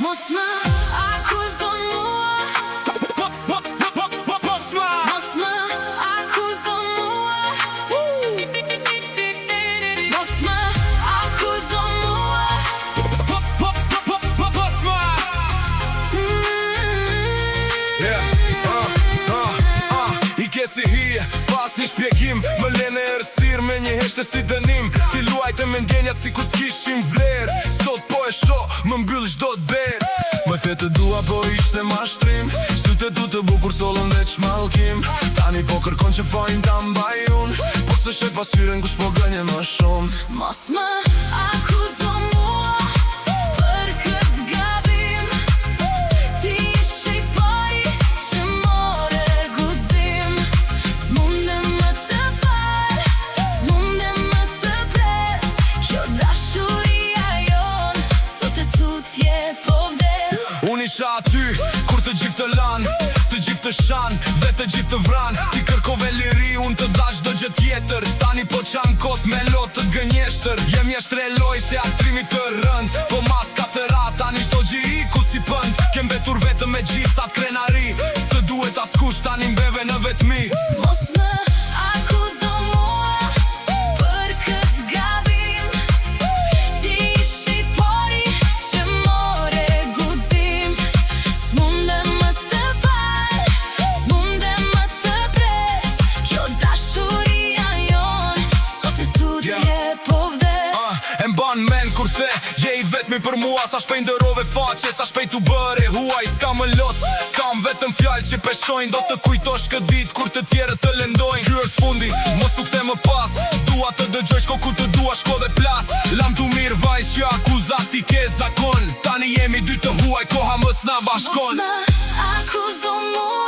Mos më akuzo mua. Mos më akuzo mua. Mos më akuzo mua. I ke si hije, pas një shpjegim më lene ersir me një heshte si dënim. Ti luajte me ndjenjat si kur s'kishim vler. Sot po e sho, më mbyll çdo t'ber. Më the të dua po ishte mashtrim. Sytë du të bukur sollën veç mallkim. Tani po kërkon që fajin ta mbaj unë. Po se shoj pasyren kush po gënje më shumë. Mos më akuzo mua për këtë gabim. Ti ishe i pari që more guxim. S'mundem më të fal, s'mundem më të pres. Kjo dashuria jon sot e tutje po vdes. Unë isha aty, kur të gjithë të lan, të gjithë të shan, dhe të gjithë të vran. Ti kërkove liri, unë të dha çdo gjë tjetër. Tani po qan kot me lot të gënjeshtër. Jem jeshtre loj se aktrimi të rënd. Po maska të ra, tani çdo gjë i ku si pënd. Kem betur vetëm me gjithat krenari. S'të duhet askush, tani mbeve në vetmi. Mos më akuzo mua për këtë gabim. Ti ishe i pari që more guxim. S'mundem më të fal, s'mundem më të pres. Kjo dashuria jon sot e tutje po vdes. E mban men kur the, je i vetmi për mua. Sa shpejt ndërove faqe, sa shpejt u bëre huaj. S'ka më lot, kam vetëm fjallë që peshojnë. Do të kujtosh këtë dit kur të tjerët të lendojnë. Ky është fundi, mos u kthe më pas. S'dua të dëgjoj shko ku të dua shko dhe plas. Lam tu mirë vajz që akuzat ti ke zakon. Tani jemi dy të huaj, koha mës na bashkon. Mos më akuzo mua